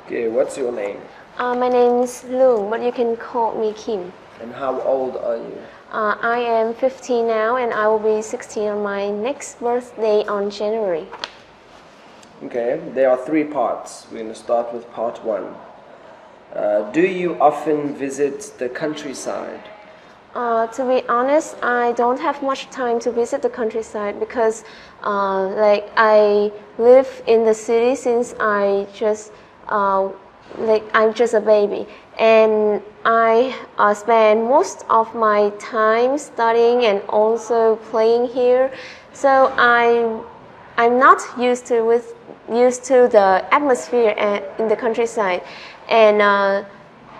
Okay, what's your name? My name is Luong, but you can call me Kim. And how old are you? I am 15 now, and I will be 16 on my next birthday on January. Okay, there are 3 parts. We're going to start with part 1. Do you often visit the countryside? To be honest, I don't have much time to visit the countryside because I live in the city since I'm just a baby, and I spend most of my time studying and also playing here. So I'm not used to the atmosphere in the countryside, and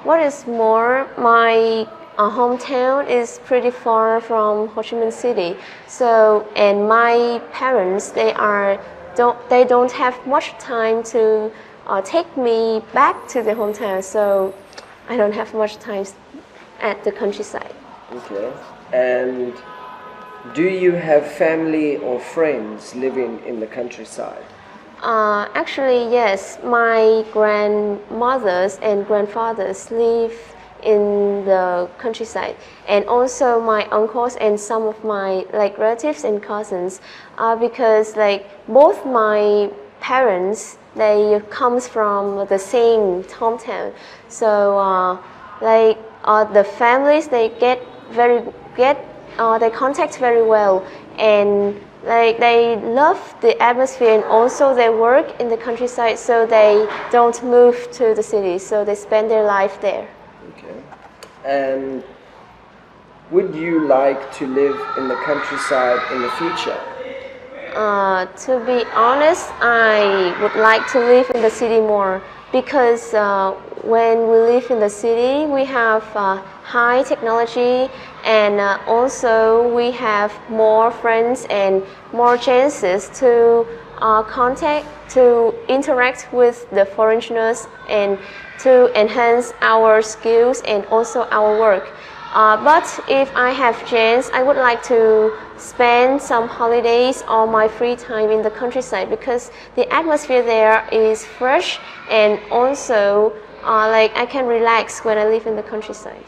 what is more, my hometown is pretty far from Ho Chi Minh City. So, and my parents, they don't have much time to take me back to the hometown. So, I don't have much time at the countryside. Okay. And do you have family or friends living in the countryside? Actually, yes. My grandmothers and grandfathers live in the countryside, and also my uncles and some of my relatives and cousins, because both my parents, they comes from the same hometown. So the families, they they contact very well, and they love the atmosphere, and also they work in the countryside, so they don't move to the city, so they spend their life there. Okay. And would you like to live in the countryside in the future? To be honest, I would like to live in the city more because when we live in the city, we have high technology, and also we have more friends and more chances to interact with the foreigners, and to enhance our skills and also our work. But if I have chance, I would like to spend some holidays or my free time in the countryside because the atmosphere there is fresh, and also I can relax when I live in the countryside.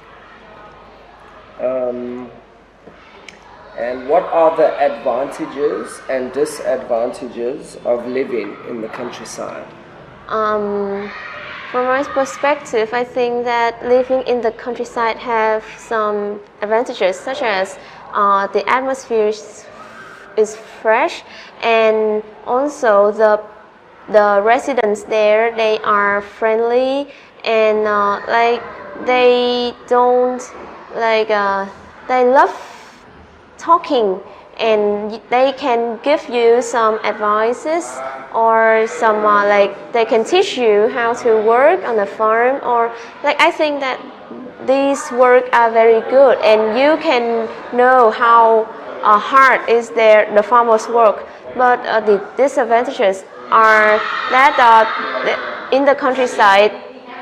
And what are the advantages and disadvantages of living in the countryside? From my perspective, I think that living in the countryside have some advantages, such as the atmosphere is fresh, and also the residents there, they are friendly, and they don't they love talking, and they can give you some advices, or some they can teach you how to work on the farm, or I think that these work are very good, and you can know how hard is the farmer's work. But the disadvantages are that in the countryside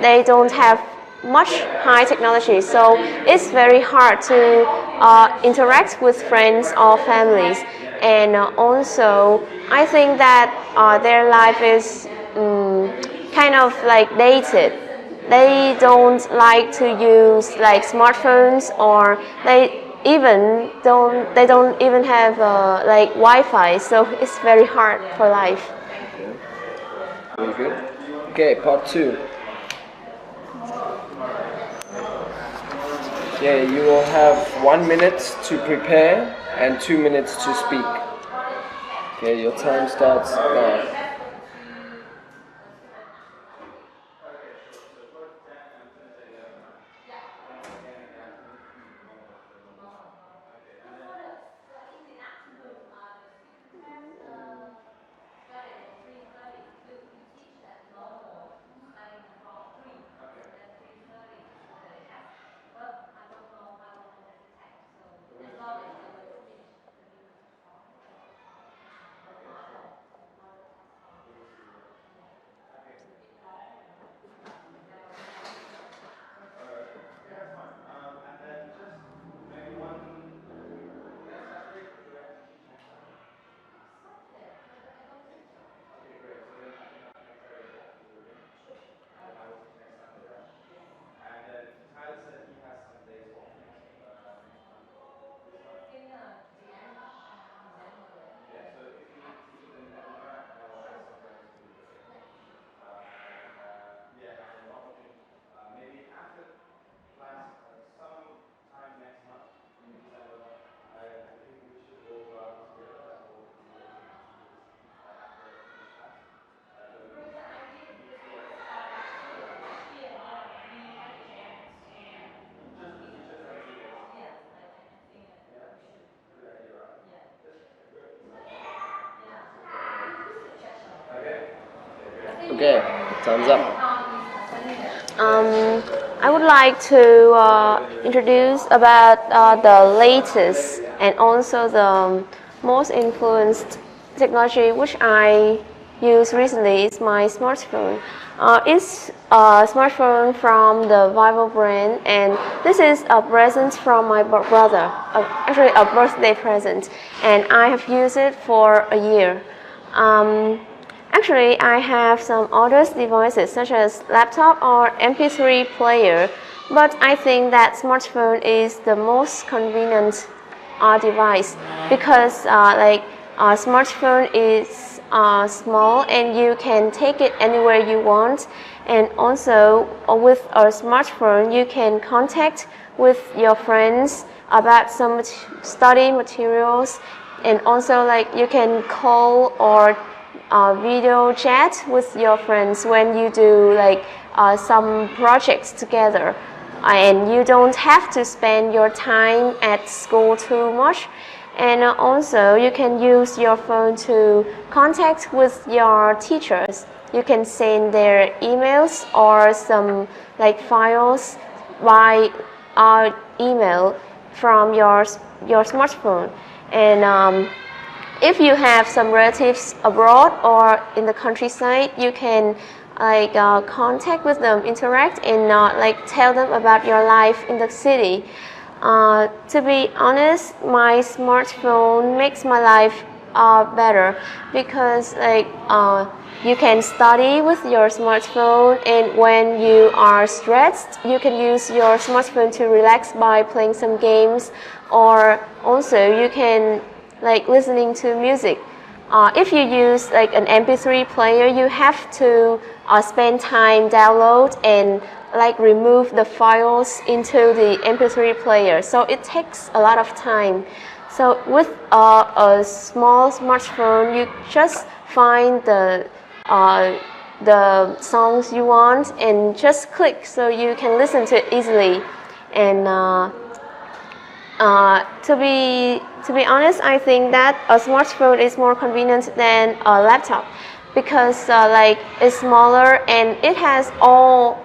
they don't have much high technology, so it's very hard to interact with friends or families. And also, I think that their life is kind of dated. They don't like to use smartphones, or they don't even have Wi-Fi, so it's very hard for life. Very good. Okay, part 2. Okay, you will have 1 minute to prepare and 2 minutes to speak. Okay, your time starts now. Okay, time's up. I would like to introduce about the latest and also the most influenced technology which I use recently is my smartphone. It's a smartphone from the Vivo brand, and this is a present from my brother, actually a birthday present, and I have used it for a year. Actually, I have some other devices such as laptop or MP3 player, but I think that smartphone is the most convenient device because smartphone is small and you can take it anywhere you want, and also with a smartphone you can contact with your friends about some study materials, and also like you can call or video chat with your friends when you do like some projects together, and you don't have to spend your time at school too much. And also you can use your phone to contact with your teachers. You can send their emails or some like files by email from your smartphone. And if you have some relatives abroad or in the countryside, you can like contact with them, interact, and like tell them about your life in the city. To be honest, my smartphone makes my life better because like you can study with your smartphone, and when you are stressed, you can use your smartphone to relax by playing some games, or also you can like listening to music. If you use like an MP3 player, you have to spend time download and like remove the files into the MP3 player, so it takes a lot of time. So with a small smartphone, you just find the songs you want and just click, so you can listen to it easily. And to be honest, I think that a smartphone is more convenient than a laptop because like it's smaller and it has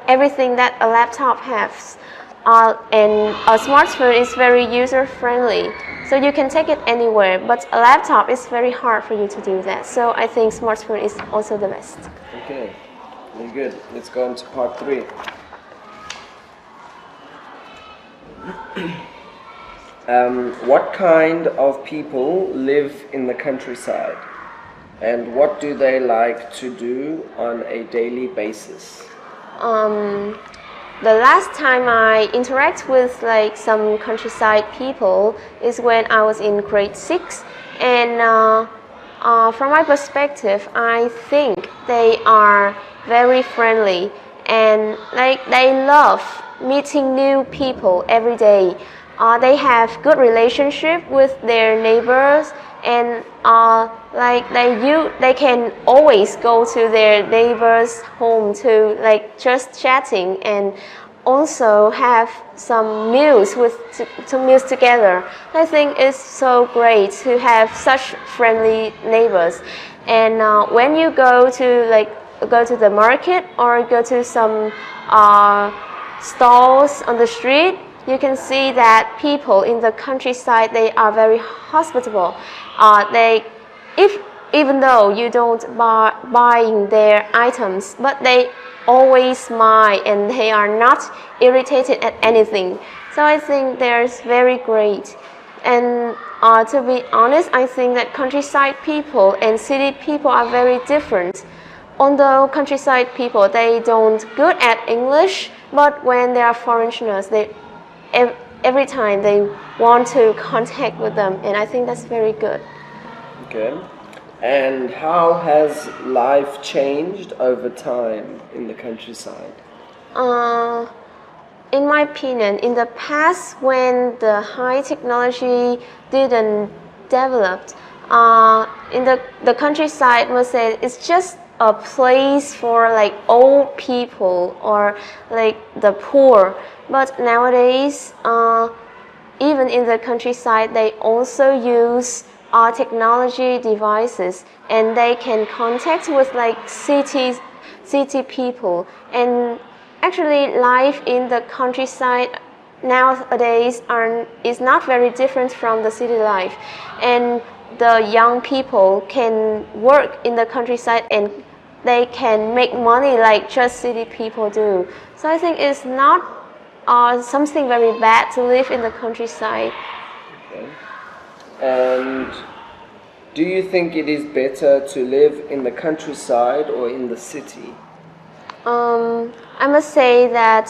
everything that a laptop has. And a smartphone is very user friendly, so you can take it anywhere. But a laptop is very hard for you to do that. So I think smartphone is also the best. Okay, very good. Let's go on to part 3. What kind of people live in the countryside, and what do they like to do on a daily basis? The last time I interact with like some countryside people is when I was in grade 6, and from my perspective, I think they are very friendly and like they love meeting new people every day. They have good relationship with their neighbors, and like they can always go to their neighbors' home to like just chatting, and also have some meals meals together. I think it's so great to have such friendly neighbors. And when you go to the market or go to some stalls on the street, you can see that people in the countryside, they are very hospitable. Even though you don't buying their items, but they always smile and they are not irritated at anything. So I think they're very great. And to be honest, I think that countryside people and city people are very different. Although countryside people, they don't good at English, but when they are foreigners, every time they want to contact with them, and I think that's very good. Okay. And how has life changed over time in the countryside? In my opinion, in the past, when the high technology didn't develop, in the countryside, I must say, it's just a place for like old people or like the poor. But nowadays, even in the countryside, they also use technology devices, and they can contact with like city people. And actually, life in the countryside nowadays is not very different from the city life. And the young people can work in the countryside and they can make money like just city people do. So I think it's not something very bad to live in the countryside. Okay. And do you think it is better to live in the countryside or in the city? I must say that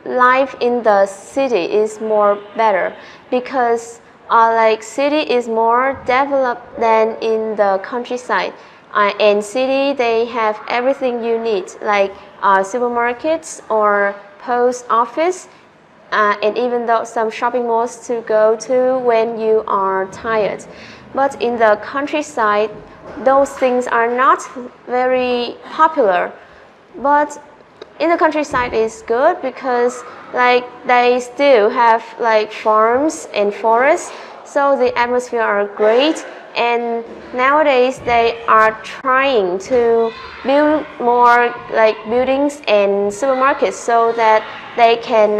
life in the city is more better because like city is more developed than in the countryside. In city they have everything you need like supermarkets or post office and even though some shopping malls to go to when you are tired. But in the countryside those things are not very popular. But in the countryside is good because like they still have like farms and forests, so the atmosphere are great. And nowadays they are trying to build more like buildings and supermarkets so that they can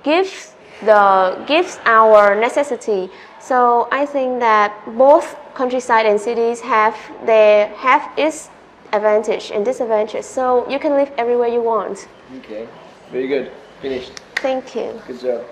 gives our necessity. So I think that both countryside and cities have its advantage and disadvantage. So you can live everywhere you want. Okay, very good. Finished. Thank you. Good job.